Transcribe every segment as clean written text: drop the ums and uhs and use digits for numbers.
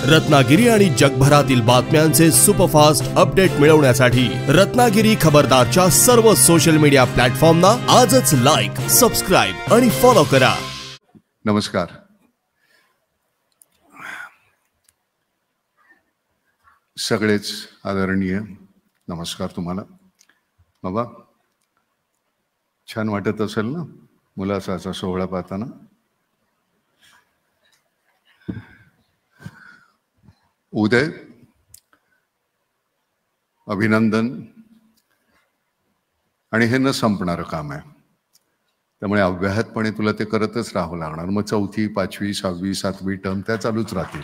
रत्नागिरी आणि जगभरातील बातम्यांचे सुपरफास्ट अपडेट मिळवण्यासाठी रत्नागिरी खबरदारच्या सर्व सोशल मीडिया प्लॅटफॉर्मना आजच लाईक, सबस्क्राइब आणि फॉलो करा. नमस्कार. सगळेच आदरणीय नमस्कार तुम्हाला. बाबा छान वाटत असेल ना मुलाचा असा सोहळा पाहताना. उदय, अभिनंदन. आणि हे न संपणारं काम आहे, त्यामुळे अव्याहतपणे तुला ते करतच राहावं लागणार. मग 4थी, 5वी, 6वी, 7वी टर्म त्या चालूच राहतील.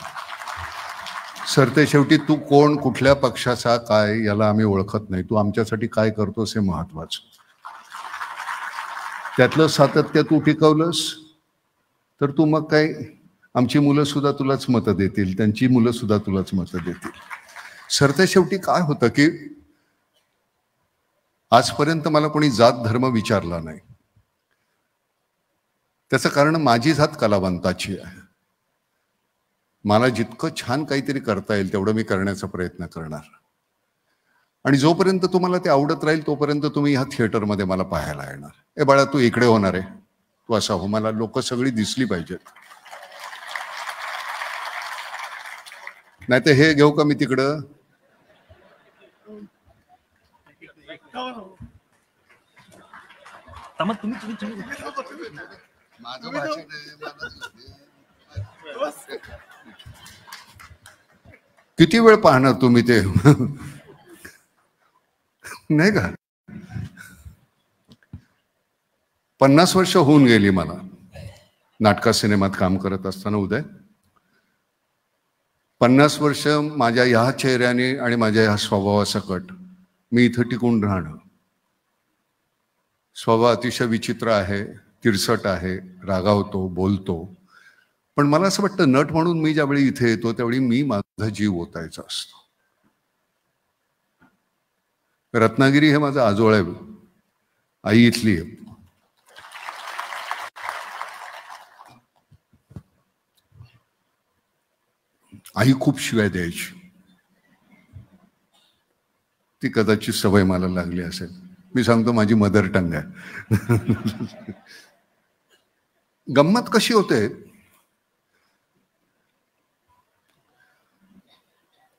सरते शेवटी तू कोण, कुठल्या पक्षाचा, काय याला आम्ही ओळखत नाही. तू आमच्यासाठी काय करतोस हे महत्वाचं. त्यातलं सातत्य तू टिकवलंस तर तू मग काय, आमची मुलं सुद्धा तुलाच मतं देतील, त्यांची मुलं सुद्धा तुलाच मतं देतील. सरते शेवटी काय होतं की आजपर्यंत मला कोणी जात धर्म विचारला नाही. त्याचं कारण माझी जात कलावंताची आहे. मला जितकं छान काहीतरी करता येईल तेवढं मी करण्याचा प्रयत्न करणार. आणि जोपर्यंत तुम्हाला ते आवडत राहील तोपर्यंत तुम्ही ह्या थिएटरमध्ये मला पाहायला येणार. ए बाळा, तू इकडे होणार आहे, तू असा हो, मला लोक सगळी दिसली पाहिजेत. नाही तर हे घेऊ का मी तिकडं? किती वेळ पाहणार तुम्ही ते? नाही का? 50 वर्ष होऊन गेली मला नाटका सिनेमात काम करत असताना. उदय, 50 वर्ष माझ्या ह्या चेहऱ्याने आणि माझ्या ह्या स्वभावासकट मी इथं टिकून राहणं. स्वभाव अतिशय विचित्र आहे, तिरसट आहे, रागावतो, बोलतो. पण मला असं वाटतं नट म्हणून मी ज्यावेळी इथे येतो त्यावेळी मी माझा जीव ओतायचा असतो. रत्नागिरी हे माझं आजोळ आहे, आई इथली आहे. आई खूप शिवाय द्यायची, ती कदाचित सवय मला लागली असेल. मी सांगतो माझी मदर टंग आहे. गंमत कशी होते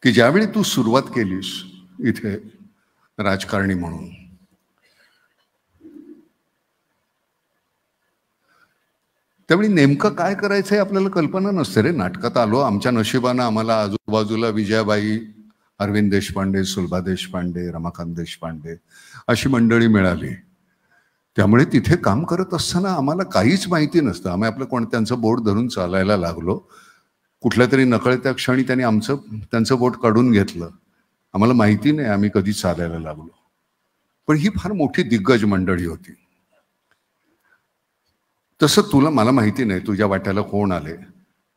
की ज्यावेळी तू सुरुवात केलीस इथे राजकारणी म्हणून, त्यावेळी नेमकं काय करायचं हे आपल्याला कल्पना नसते रे. नाटकात आलो, आमच्या नशिबानं आम्हाला आजूबाजूला विजयाबाई, अरविंद देशपांडे, सुलभा देशपांडे, रमाकांत देशपांडे अशी मंडळी मिळाली. त्यामुळे तिथे काम करत असताना आम्हाला काहीच माहिती नसतं. आम्ही आपलं त्यांचं बोट धरून चालायला लागलो. कुठल्या तरी नकळत्या क्षणी त्यांनी त्यांचं बोट काढून घेतलं. आम्हाला माहिती नाही आम्ही कधी चालायला लागलो. पण ही फार मोठी दिग्गज मंडळी होती. तसं मला माहिती नाही तुझ्या वाट्याला कोण आले,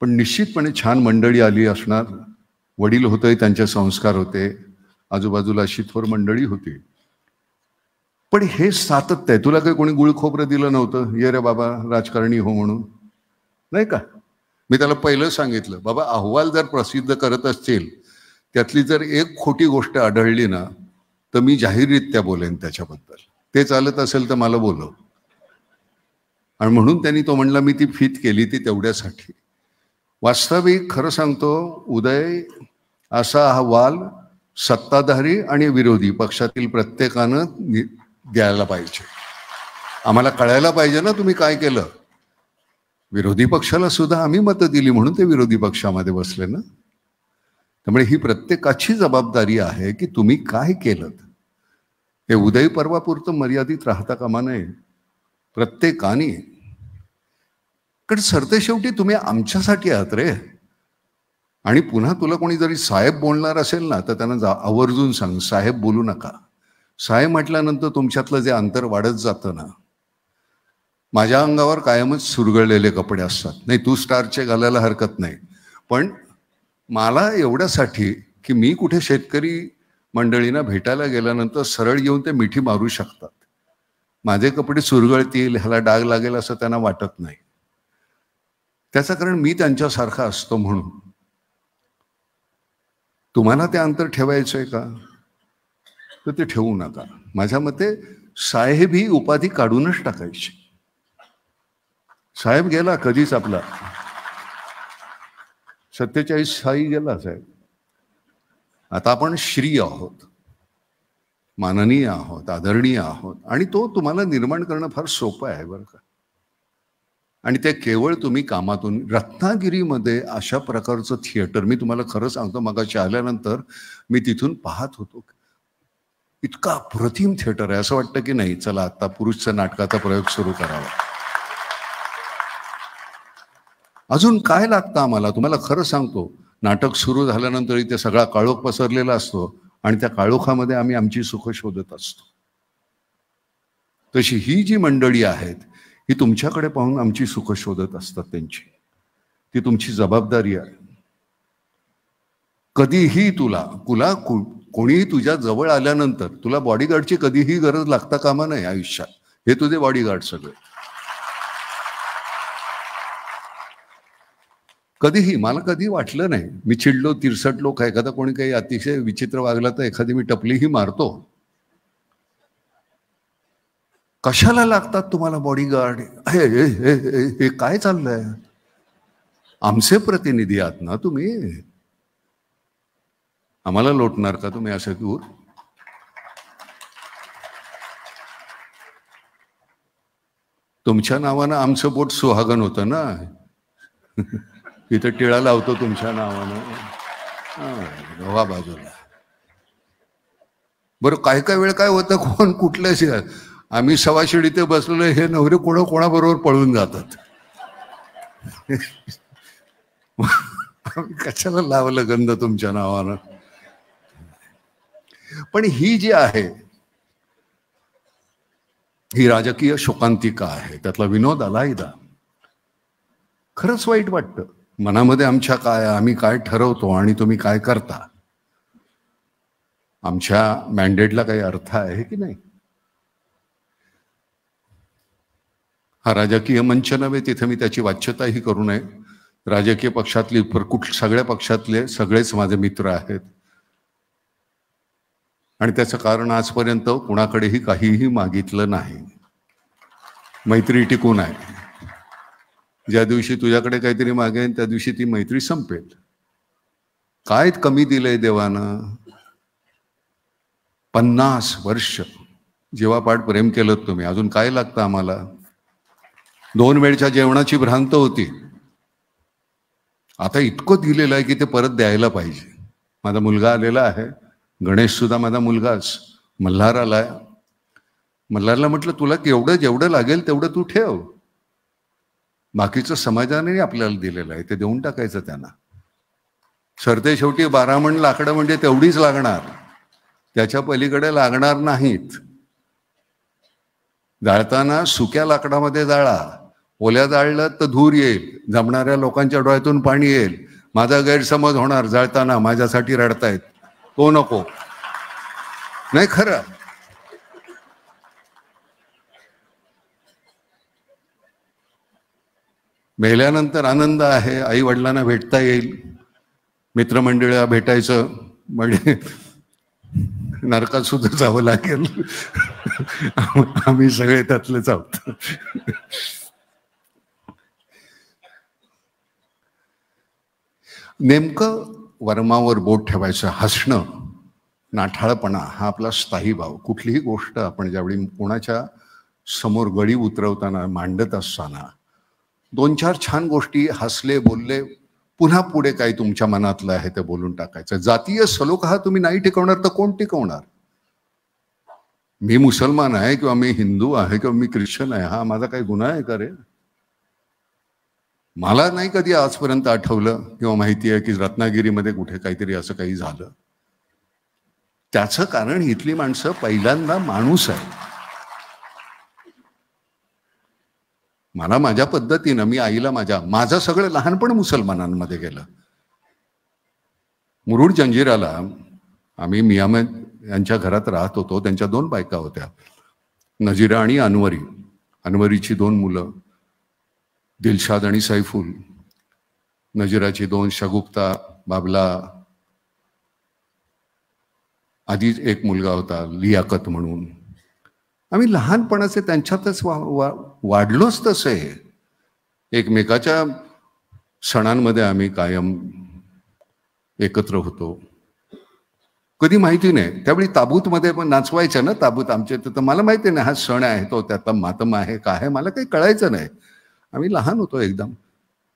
पण निश्चितपणे छान मंडळी आली असणार. वडील होते, त्यांचे संस्कार होते, आजूबाजूला अशी थोर मंडळी होती. पण हे सातत्य आहे. तुला काही कोणी गुळ खोबरं दिलं नव्हतं, ये रे बाबा राजकारणी हो म्हणून, नाही का? मी त्याला पहिलं सांगितलं, बाबा अहवाल जर प्रसिद्ध करत असतील त्यातली जर एक खोटी गोष्ट आढळली ना तर मी जाहीररित्या बोलेन त्याच्याबद्दल. ते चालत असेल तर मला बोलव. आणि म्हणून त्यांनी तो म्हणला मी ती फीत केली ती तेवढ्यासाठी. वास्तविक खरं सांगतो उदय, असा अहवाल सत्ताधारी आणि विरोधी पक्षातील प्रत्येकानं द्यायला पाहिजे. आम्हाला कळायला पाहिजे ना तुम्ही काय केलं. विरोधी पक्षाला सुद्धा आम्ही मतं दिली म्हणून ते विरोधी पक्षामध्ये बसले ना. त्यामुळे ही प्रत्येकाची जबाबदारी आहे की तुम्ही काय केलं. हे उदय पर्वापुरतं मर्यादित राहता कामा नये प्रत्येकाने. कारण सरते शेवटी तुम्ही आमच्यासाठी आहात रे. आणि पुन्हा तुला कोणी जरी साहेब बोलणार असेल ना तर त्यांना आवर्जून सांग, साहेब बोलू नका. साहेब म्हटल्यानंतर तुमच्यातलं जे अंतर वाढत जातं ना. माझ्या अंगावर कायमच सुरगळलेले कपडे असतात. नाही, तू स्टारचे घालायला हरकत नाही, पण मला एवढ्यासाठी की मी कुठे शेतकरी मंडळींना भेटायला गेल्यानंतर सरळ येऊन ते मिठी मारू शकतात. माझे कपडे सुरगळतील, ह्याला डाग लागेल असं त्यांना वाटत नाही. त्याचं कारण मी त्यांच्यासारखा असतो म्हणून. तुम्हाला ते अंतर ठेवायचं आहे का, तर ते ठेवू नका. माझ्या मते साहेब ही उपाधी काढूनच टाकायची. साहेब गेला कधीच आपला, 47 साली गेला साहेब. आता आपण श्री आहोत, माननीय आहोत, आदरणीय आहोत, आणि तो तुम्हाला निर्माण करणं फार सोपं आहे बरं का. आणि ते केवळ तुम्ही कामातून. रत्नागिरीमध्ये अशा प्रकारचं थिएटर, मी तुम्हाला खरं सांगतो, मगाशी आल्यानंतर मी तिथून पाहत होतो, इतका अप्रतिम थिएटर आहे. असं वाटतं की नाही, चला आता पुरुषच्या नाटकाचा प्रयोग सुरू करावा. अजून काय लागतं आम्हाला, तुम्हाला खरं सांगतो. नाटक सुरू झाल्यानंतर इथे सगळा काळोख पसरलेला असतो आणि त्या काळोखामध्ये आम्ही आमची सुख शोधत असतो. तशी ही जी मंडळी आहेत, ही तुमच्याकडे पाहून आमची सुख शोधत असतात. त्यांची ती तुमची जबाबदारी आहे. कधीही तुला कोणीही तुझ्या जवळ आल्यानंतर तुला बॉडीगार्डची कधीही गरज लागता कामा नये आयुष्यात. हे तुझे बॉडीगार्ड सगळे. कधीही मला कधी वाटलं नाही, मी चिडलो, तिरसटलो, का एखादा कोणी काही अतिशय विचित्र वागला तर एखादी मी टपलीही मारतो. कशाला लागतात तुम्हाला बॉडीगार्ड? हे काय चाललंय? आमचे प्रतिनिधी आहात ना तुम्ही, आम्हाला लोटणार का तुम्ही असं दूर? तुमच्या नावानं आमचं बोट सुहागन होतं ना, इथं टिळा लावतो तुमच्या नावानं. गोवा बाजूला. बरं, काय काय वेळ काय होतं, कोण कुठल्याशी आम्ही सवाशिड इथे बसलेलो, हे नवरे कोणाबरोबर पळून जातात. कशाला लावलं गंध तुमच्या नावानं? पण ही जी आहे, ही राजकीय शोकांतिका आहे. त्यातला विनोद अलायदा. खरंच वाईट वाटतं मनामध्ये आमच्या, काय आम्ही काय ठरवतो आणि तुम्ही काय करता. आमच्या मॅन्डेटला काही अर्थ आहे की नाही? हा राजकीय मंच नव्हे, तिथे मी त्याची वाच्यताही करू नये. राजकीय पक्षातली सगळ्या पक्षातले सगळेच माझे मित्र आहेत, आणि त्याचं कारण आजपर्यंत कुणाकडेही काहीही मागितलं नाही. मैत्री टिकून आहे. ज्या दिवशी तुझ्याकडे काहीतरी मागेन त्या दिवशी ती मैत्री संपेल. काय कमी दिलंय देवानं? 50 वर्ष जीवापाड प्रेम केलं तुम्ही, अजून काय लागतं आम्हाला? 2 वेळच्या जेवणाची भ्रांत होती, आता इतकं दिलेलं आहे की ते परत द्यायला पाहिजे. माझा मुलगा आलेला आहे, गणेश सुद्धा माझा मुलगाच. मल्हार आलाय. मल्हारला म्हटलं, तुला जेवढं लागेल तेवढं तू ठेव, बाकीचं समाजाने आपल्याला दिलेलं आहे ते देऊन टाकायचं त्यांना. सरते शेवटी 12 मण लाकडं म्हणजे तेवढीच लागणार, त्याच्या पलीकडे लागणार नाहीत. जाळताना सुक्या लाकडामध्ये जाळा, ओल्या जाळलं तर धूर येईल, जमणाऱ्या लोकांच्या डोळ्यातून पाणी येईल, माझा गैरसमज होणार, जाळताना माझ्यासाठी रडतायत, तो नको. नाही खरं. मेल्यानंतर आनंद आहे, आई वडिलांना भेटता येईल, मित्रमंडळीला भेटायचं, म्हणजे नरकात सुद्धा जावं लागेल. आम्ही सगळे त्यातलेच आहोत. नेमकं वर्मावर बोट ठेवायचं, हसणं, नाठाळपणा हा आपला स्थायी भाव. कुठलीही गोष्ट आपण ज्यावेळी कोणाच्या समोर गळी उतरवताना, मांडत असताना 2-4 छान गोष्टी हसले, बोलले, पुन्हा पुढे काही तुमच्या मनातलं आहे ते बोलून टाकायचं. जातीय सलोखा हा तुम्ही नाही टिकवणार तर कोण टिकवणार? मी मुसलमान आहे किंवा मी हिंदू आहे किंवा मी ख्रिश्चन आहे, हा माझा काही गुन्हा आहे का रे? मला नाही कधी आजपर्यंत आठवलं किंवा माहिती आहे की रत्नागिरीमध्ये कुठे काहीतरी असं काही झालं. त्याचं कारण इथली माणसं पहिल्यांदा माणूस आहे. मला माझ्या पद्धतीनं, मी आईला माझं सगळं लहानपण मुसलमानांमध्ये गेलं. मुरुड जंजिराला आम्ही मियामद यांच्या घरात राहत होतो. त्यांच्या 2 बायका होत्या, नजीरा आणि अनवरी. अनवरीची 2 मुलं, दिलशाद आणि सैफुल. नजीराची 2, शगुफ्ता, बाबला, आधी एक मुलगा होता लियाकत म्हणून. आम्ही लहानपणाचे त्यांच्यातच वाढलोच तसे. एकमेकाच्या सणांमध्ये आम्ही कायम एकत्र होतो. कधी माहिती नाही, त्यावेळी ताबूतमध्ये पण नाचवायचं ना ताबूत आमचे, तर मला माहिती नाही हा सण आहे तो त्यातला मातम आहे काय आहे मला काही कळायचं नाही. आम्ही लहान होतो एकदम.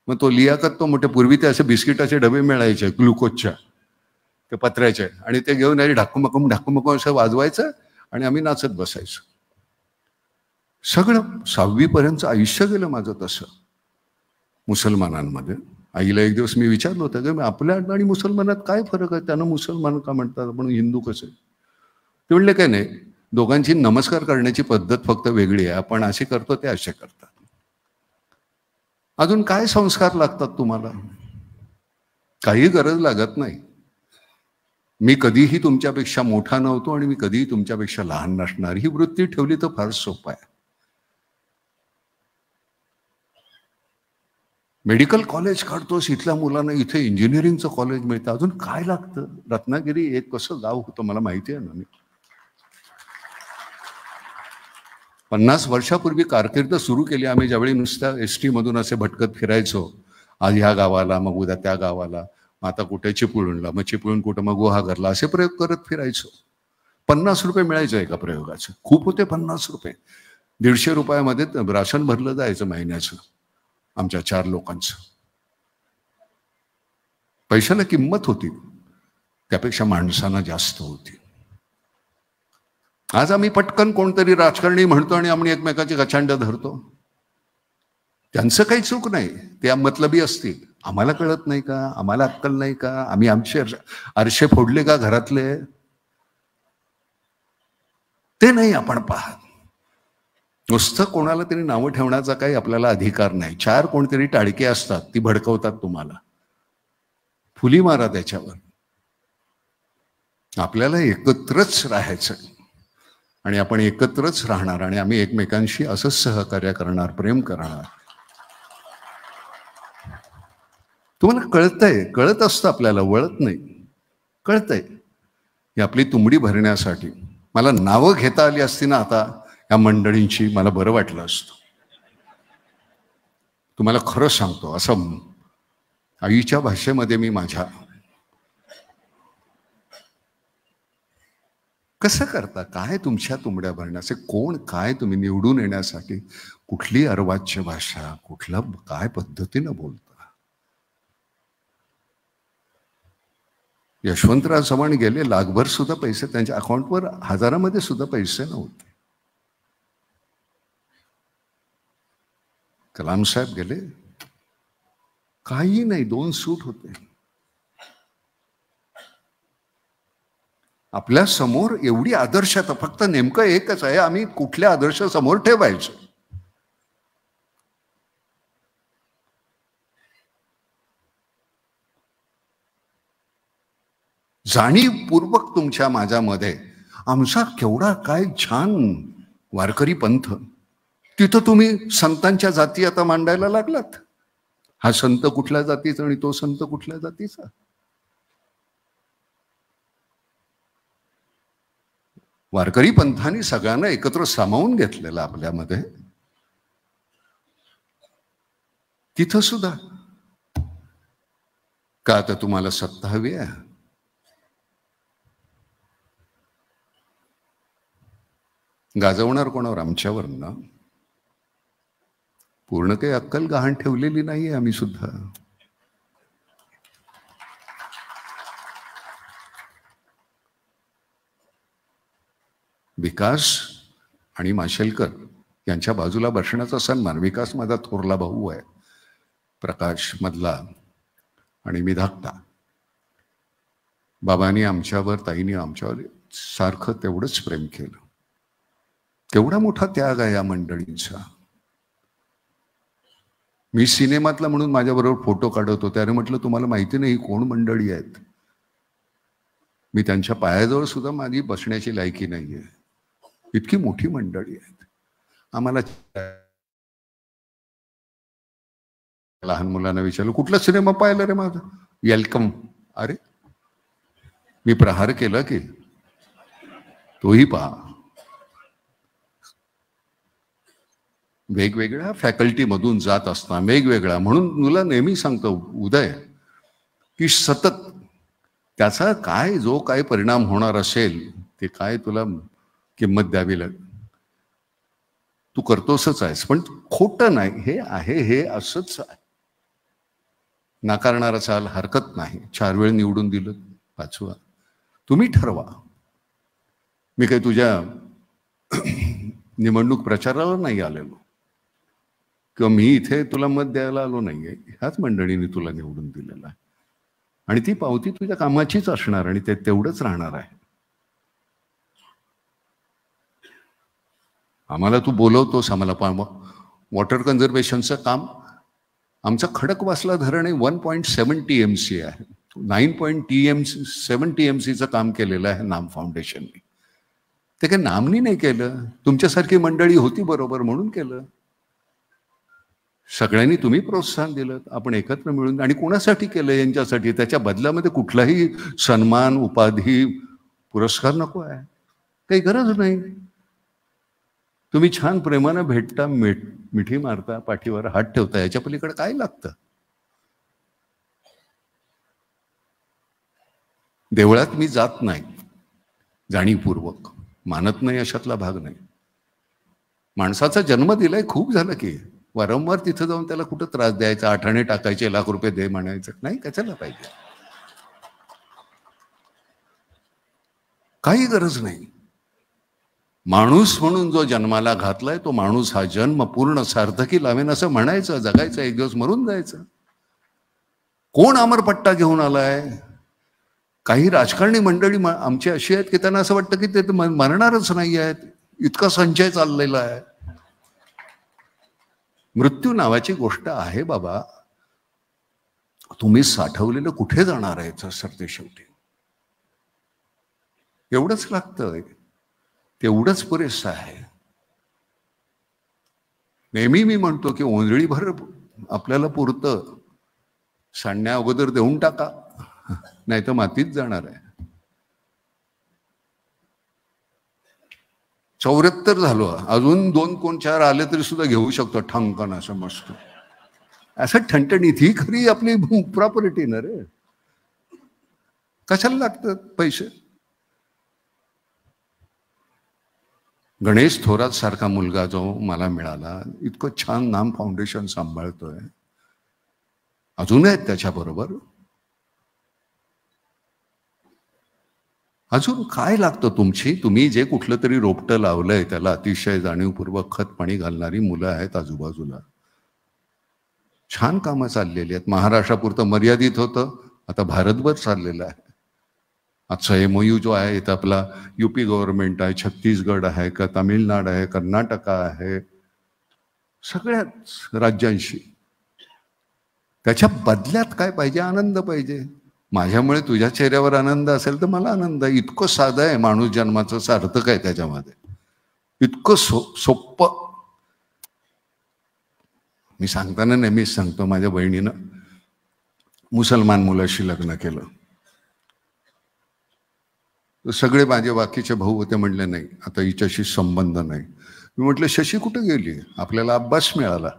मग तो लियाकत तो मोठे पूर्वी ते असे बिस्किटाचे डबे मिळायचे ग्लुकोजच्या, ते पत्र्याचे, आणि ते घेऊन आणि ढाकूमकूम असं वाजवायचं आणि आम्ही नाचत बसायचो. सगळं 6वी पर्यंतचं आयुष्य गेलं माझं तसं मुसलमानांमध्ये. आईला एक दिवस मी विचारलं होतं की आपल्या आणि मुसलमानात काय फरक आहे, त्यांना मुसलमान का म्हणतात म्हणून हिंदू कसे. ते म्हणले काय नाही, दोघांची नमस्कार करण्याची पद्धत फक्त वेगळी आहे, आपण असे करतो ते असे करतात. अजून काय संस्कार लागतात तुम्हाला, काही गरज लागत नाही. मी कधीही तुमच्यापेक्षा मोठा नव्हतो आणि मी कधीही तुमच्यापेक्षा लहान नसणार, ही वृत्ती ठेवली तर फार सोपं आहे. मेडिकल कॉलेज काढतोस इथल्या मुलांना, इथे इंजिनिअरिंगचं कॉलेज मिळतं, अजून काय लागतं. रत्नागिरी एक कसं गाव होतं मला माहिती आहे ना. मी 50 वर्षापूर्वी कारकीर्द सुरू केली आम्ही, ज्यावेळी नुसत्या ST मधून असे भटकत फिरायचो. आज ह्या गावाला, मग उद्या त्या गावाला, मग आता कुठे चिपळूणला, मग चिपळूण कुठं, मग गुहागरला, असे प्रयोग करत फिरायचो. 50 रुपये मिळायचं एका प्रयोगाचं, खूप होते 50 रुपये. 150 रुपयामध्ये राशन भरलं जायचं महिन्याचं आमच्या 4 लोकांचं. पैशाला किंमत होती, त्यापेक्षा माणसांना जास्त होती. आज आम्ही पटकन कोणतरी राजकारणी म्हणतो आणि आम्ही एकमेकाची गचांड धरतो. त्यांचं काही चूक नाही, ते मतलबी असतील. आम्हाला कळत नाही का, आम्हाला अक्कल नाही का, आम्ही आमचे आरशे फोडले का घरातले, ते नाही आपण पाहत. नुसतं कोणाला तरी नावं ठेवण्याचा काही आपल्याला अधिकार नाही. 4 कोणतरी टाळके असतात, ती भडकवतात तुम्हाला, फुली मारा त्याच्यावर. आपल्याला एकत्रच राहायचं आणि आपण एकत्रच राहणार आणि आम्ही एकमेकांशी असंच सहकार्य करणार, प्रेम करणार. तुम्हाला कळतंय, कळत असतं आपल्याला, वळत नाही, कळतंय. ही आपली तुंबडी भरण्यासाठी मला नावं घेता आली असती ना आता या मंडळींची, मला बरं वाटलं असतं. तुम्हाला खरं सांगतो, असं आईच्या भाषेमध्ये मी माझ्या, कसं करता काय तुमच्या तुंबड्या भरण्याचे, कोण काय तुम्ही निवडून येण्यासाठी कुठली अर्वाच्य भाषा, कुठल्या काय पद्धतीनं बोलता. यशवंतराव चव्हाण गेले, लाखभर सुद्धा पैसे त्यांच्या अकाउंटवर, हजारामध्ये सुद्धा पैसे नव्हते. कलाम साहेब गेले, काही नाही, 2 सूट होते. आपल्या समोर एवढी आदर्शता, फक्त नेमकं एकच आहे, आम्ही कुठल्या आदर्श समोर ठेवायचो. जाणीवपूर्वक तुमच्या माझ्यामध्ये आमचा केवढा काय छान वारकरी पंथ, तिथं तुम्ही संतांच्या जाती आता मांडायला लागलात. हा संत कुठल्या जातीचा आणि तो संत कुठल्या जातीचा. वारकरी पंथाने सगळ्यांना एकत्र सामावून घेतलेलं आपल्यामध्ये. तिथं सुद्धा का आता तुम्हाला सत्ता हवी आहे, गाजवणार कोणावर, आमच्यावर ना. पूर्ण काही अक्कल गहाण ठेवलेली नाहीये आम्ही सुद्धा. विकास आणि माशेलकर यांच्या बाजूला बसण्याचा सन्मान. विकास माझा थोरला भाऊ आहे, प्रकाश मधला, आणि मी धाकटा. बाबांनी आमच्यावर, ताईने आमच्यावर सारखं तेवढंच प्रेम केलं. केवढा मोठा त्याग आहे या मंडळींचा. मी सिनेमातला म्हणून माझ्याबरोबर फोटो काढत होते. अरे म्हटलं तुम्हाला माहिती नाही कोण मंडळी आहेत. मी त्यांच्या पायाजवळ सुद्धा माझी बसण्याची लायकी नाहीये, इतकी मोठी मंडळी आहेत. आम्हाला लहान मुलांना विचारलं कुठला सिनेमा पाहिला रे माझा, वेलकम. अरे मी प्रहार केला की तोही पहा. वेगवेगळ्या फॅकल्टीमधून जात असता वेगवेगळ्या, म्हणून तुला नेहमी सांगतो उदय की सतत त्याचा काय जो काय परिणाम होणार असेल ते काय तुला किंमत द्यावी लागेल. तू करतोसच आहेस, पण खोटं नाही, हे आहे हे असंच आहे. नाकारणारा चाल हरकत नाही. 4 वेळ निवडून दिलं, 5वा तुम्ही ठरवा. मी काही तुझ्या निवडणूक प्रचाराला नाही आलेलो किंवा मी इथे तुला मत द्यायला आलो नाहीये. ह्याच मंडळीने तुला निवडून दिलेला आहे आणि ती पावती तुझ्या कामाचीच असणार आणि ते तेवढंच राहणार आहे. आम्हाला तू बोलवतोस, आम्हाला वॉटर कन्झर्वेशनचं काम. आमचं खडकवासला धरण 1.7 TMC आहे. 9.7 TMCचं काम केलेलं आहे नाम फाउंडेशनने. ते काही नामनी नाही केलं, तुमच्यासारखी मंडळी होती बरोबर म्हणून केलं. सगळ्यांनी तुम्ही प्रोत्साहन दिलं, आपण एकत्र मिळून. आणि कोणासाठी केलं? यांच्यासाठी. त्याच्या बदल्यामध्ये कुठलाही सन्मान, उपाधी, पुरस्कार नको आहे, काही गरज नाही. तुम्ही छान प्रेमानं भेटता, मिठी मारता, पाठीवर हात ठेवता, याच्या पलीकडे काय लागतं? देवळात मी जात नाही जाणीवपूर्वक, मानत नाही अशातला भाग नाही. माणसाचा जन्म दिलाय, खूप झालं की. वारंवार तिथं जाऊन त्याला कुठं त्रास द्यायचा, आठाणे टाकायचे, लाख रुपये दे म्हणायचं नाही, कशाला पाहिजे? काही गरज नाही. माणूस म्हणून जो जन्माला घातलाय तो माणूस हा जन्म पूर्ण सार्थकी लावेन असं म्हणायचं, जगायचं, एक दिवस मरून जायचं. कोण अमरपट्टा घेऊन आलाय? काही राजकारणी मंडळी आमची अशी आहेत की त्यांना असं वाटतं की ते मरणारच नाही आहेत, इतका संचय चाललेला आहे. मृत्यू नावाची गोष्ट आहे बाबा, तुम्ही साठवलेलं कुठे जाणार आहे सरते शेवटी. एवढंच लागतं, तेवढंच पुरेसं आहे. नेहमी मी म्हणतो की ओंजळीभर आपल्याला पुरतं, सांडण्या अगोदर देऊन टाका, नाही तर मातीत जाणार आहे. 74 झालो, अजून 2 कोण 4 आले तरी सुद्धा घेऊ शकतो ठणकन असं मस्त असं ठणठणीत. ही खरी आपली प्रॉपर्टी ना रे, कशाला लागतात पैसे? गणेश थोरात सारखा मुलगा जो मला मिळाला, इतकं छान नाम फाउंडेशन सांभाळतोय, अजून आहेत त्याच्याबरोबर. अजून काय लागतं तुम्ही जे कुठलं तरी रोपटं लावलंय त्याला अतिशय जाणीवपूर्वक खत पाणी घालणारी मुलं आहेत आजूबाजूला. छान कामं चाललेली आहेत. महाराष्ट्रापुरतं मर्यादित होतं, आता भारतभर चाललेलं आहे. आजचा MOU जो आहे इथं आपला UP गव्हर्नमेंट आहे, छत्तीसगड आहे, का तामिळनाड आहे, कर्नाटक आहे, सगळ्याच राज्यांशी. त्याच्या बदल्यात काय पाहिजे? आनंद पाहिजे. माझ्यामुळे तुझ्या चेहऱ्यावर आनंद असेल तर मला आनंद आहे. इतकं साधं आहे माणूस जन्माचं, सार्थक आहे त्याच्यामध्ये, इतकं सोप्पं. मी सांगताना नेहमीच सांगतो, माझ्या बहिणीनं मुसलमान मुलाशी लग्न केलं. सगळे माझे बाकीचे भाऊ होते, म्हणले नाही आता हिच्याशी संबंध नाही. मी म्हटलं शशी कुठे गेली? आपल्याला अब्बास मिळाला.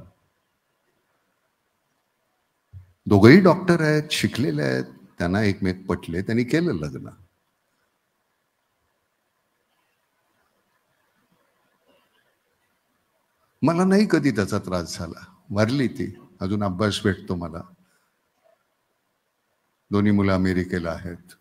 दोघंही डॉक्टर आहेत, शिकलेले आहेत, त्यांना एकमेक पटले, त्यांनी केलं लग्न. मला नाही कधी त्याचा त्रास झाला. वारली ती, अजून अब्बास भेटतो मला. दोन्ही मुलं अमेरिकेला आहेत.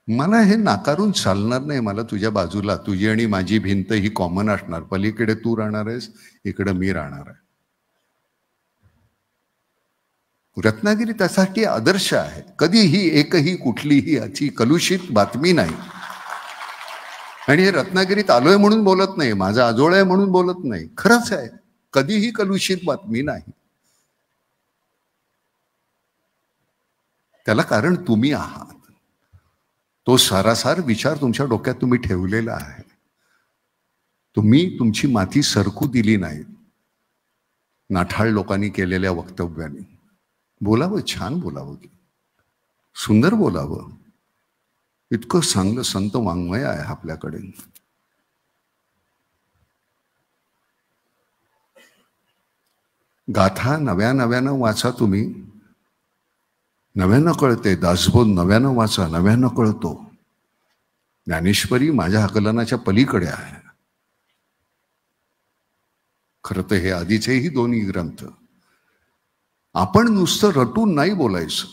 मला हे नाकारून चालणार नाही. मला तुझ्या बाजूला, तुझी आणि माझी भिंत ही कॉमन असणार. पलीकडे तू राहणार आहेस, इकडे मी राहणार आहे. रत्नागिरी त्यासाठी आदर्श आहे. कधीही एकही कुठलीही अशी कलुषित बातमी नाही. आणि हे रत्नागिरीत आलोय म्हणून बोलत नाही, माझा आजोळ आहे म्हणून बोलत नाही, खरंच आहे. कधीही कलुषित बातमी नाही. त्याला कारण तुम्ही आहात. तो सारासार विचार तुमच्या डोक्यात तुम्ही ठेवलेला आहे. तुम्ही तुमची माती सरकू दिली नाही नाठाळ लोकांनी केलेल्या वक्तव्याने. बोलावं, छान बोलावं, सुंदर बोलावं. इतकं चांगलं संत वाङ्मय आहे आपल्याकडे. गाथा नव्यानं वाचा तुम्ही, नव्यानं कळते. दासबोध नव्यानं वाचा, नव्यानं कळतो. ज्ञानेश्वरी माझ्या आकलनाच्या पलीकडे आहे. खरं तर हे आधीचेही दोन्ही ग्रंथ आपण नुसतं रटून नाही बोलायचं,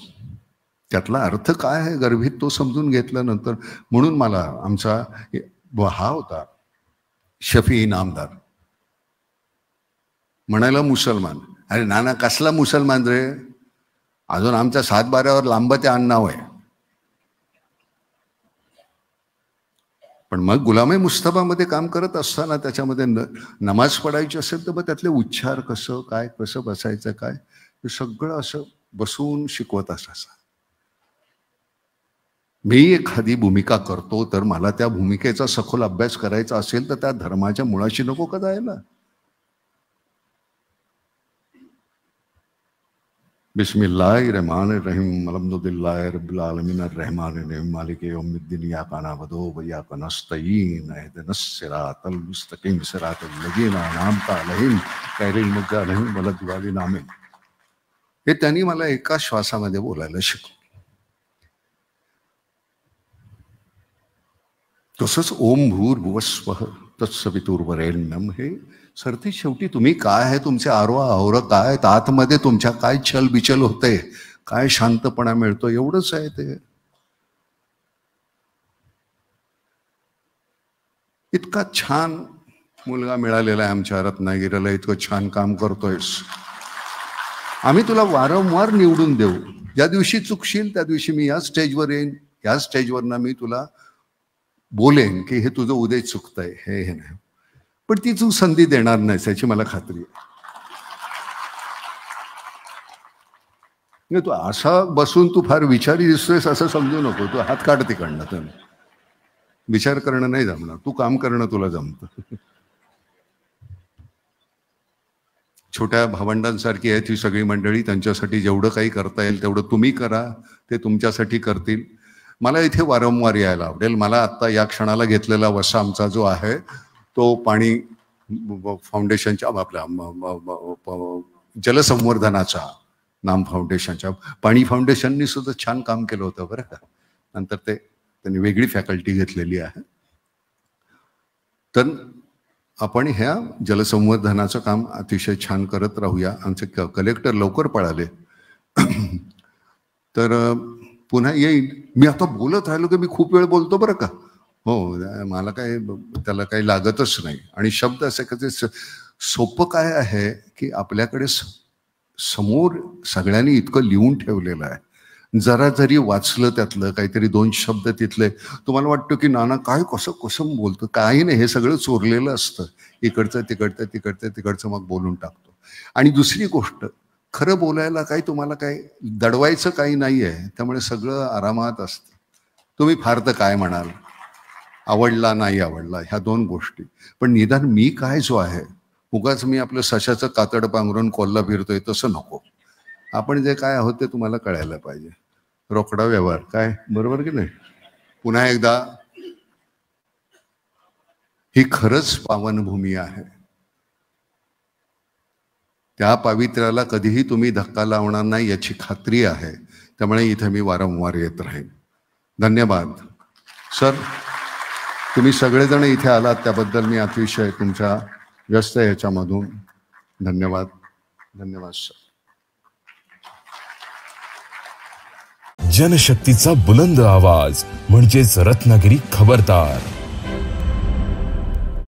त्यातला अर्थ काय आहे गर्भित तो समजून घेतल्यानंतर. म्हणून मला आमचा हा होता शफी इनामदार, म्हणायला मुसलमान. अरे नाना कसला मुसलमान रे, अजून आमच्या 7-12वर लांब ते आडनाव आहे. पण मग गुलामे मुस्तफामध्ये काम करत असताना त्याच्यामध्ये नमाज पडायची असेल तर मग त्यातले उच्चार कसं काय, कसं बसायचं काय, हे सगळं असं बसून शिकवत असायचं. मी एखादी भूमिका करतो तर मला त्या भूमिकेचा सखोल अभ्यास करायचा असेल तर त्या धर्माच्या मुळाशी नको का जायला. बिस्मिल्लाहिर्रहमानिर्रहीम अल्हम्दुलिल्लाहि रब्बिल आलमीन अर्रहमानिर्रहीम मालिक यौमिद्दीन इय्याका नअबुदु व इय्याका नस्तईन इहदिनस सिरातल मुस्तकीम सिरातल लजीना अनअमता अलैहिम गैरिल मग्दूबि अलैहिम वलद्दालिन आमीन. हे त्यांनी मला एका श्वासामध्ये बोलायला शिकवलं. तसंच ओम भूर्भुवस्वः तत्सवितुर्वरेण्यम, हे सरती शेवटी तुम्ही काय आहे, तुमचे आरोह काय, आतमध्ये तुमच्या काय छल बिचल होते, काय शांतपणा मिळतो, एवढंच आहे ते. इतका छान मुलगा मिळालेला आहे आमच्या रत्नागिरीला, इतकं छान काम करतोयस. आम्ही तुला वारंवार निवडून देऊ. ज्या दिवशी चुकशील त्या दिवशी मी या स्टेजवर येईन, या स्टेजवरनं मी तुला बोलेन की हे तुझं उद्या चुकतंय, हे नाही. पण ती तू संधी देणार नाहीस याची मला खात्री आहे. तू असा बसून तू फार विचारी दिसतोयस असं समजू नको. तू हात काढ तिकडनं. तर विचार करणं नाही जमणार, तू काम करणं तुला जमतं. छोट्या भावंडांसारखी आहे ती सगळी मंडळी. त्यांच्यासाठी जेवढं काही करता येईल तेवढं तुम्ही करा, ते तुमच्यासाठी करतील. मला इथे वारंवार यायला आवडेल. मला आत्ता या क्षणाला घेतलेला वसा आमचा जो आहे तो पाणी फाउंडेशनच्या, आपल्या जलसंवर्धनाचा नाम फाउंडेशनच्या, पाणी फाउंडेशननी सुद्धा छान काम केलं होतं बरं का. नंतर त्यांनी वेगळी फॅकल्टी घेतलेली आहे. तर आपण ह्या जलसंवर्धनाचं काम अतिशय छान करत राहूया. आमचे कलेक्टर लवकर पळाले तर पुन्हा येईल. मी आता बोलत राहिलो की मी खूप वेळ बोलतो बरं का. हो, मला काय त्याला काही लागतच नाही. आणि शब्द असे का ते सोपं काय आहे की आपल्याकडे समोर सगळ्यांनी इतकं लिहून ठेवलेलं आहे. जरा जरी वाचलं त्यातलं काहीतरी 2 शब्द तिथले, तुम्हाला वाटतं की नाना काय कसं कसं बोलतं. काही नाही, हे सगळं चोरलेलं असतं. इकडचं तिकडचं तिकडचं तिकडचं मग बोलून टाकतो. आणि दुसरी गोष्ट, खरं बोलायला काही तुम्हाला काही दडवायचं काही नाही आहे. त्यामुळे सगळं आरामात असतं. तुम्ही फार तर काय म्हणाल, आवडला नाही आवडला ह्या 2 गोष्टी. पण निदान मी काय जो आहे, उगाच मी आपलं सशाचं कातड पांघरून कोल्हा फिरतोय तसं नको. आपण जे काय आहोत ते तुम्हाला कळायला पाहिजे. रोकडा व्यवहार काय, बरोबर की नाही. पुन्हा एकदा ही खरंच पावनभूमी आहे. त्या पावित्र्याला कधीही तुम्ही धक्का लावणार नाही याची खात्री आहे. त्यामुळे इथे मी वारंवार येत राहीन. धन्यवाद सर, तुम्ही सगळेजण इथे आलात त्याबद्दल मी अतिशय तुमच्या व्यस्त याच्यामधून धन्यवाद. धन्यवाद सर. जनशक्तीचा बुलंद आवाज म्हणजेच रत्नागिरी खबरदार.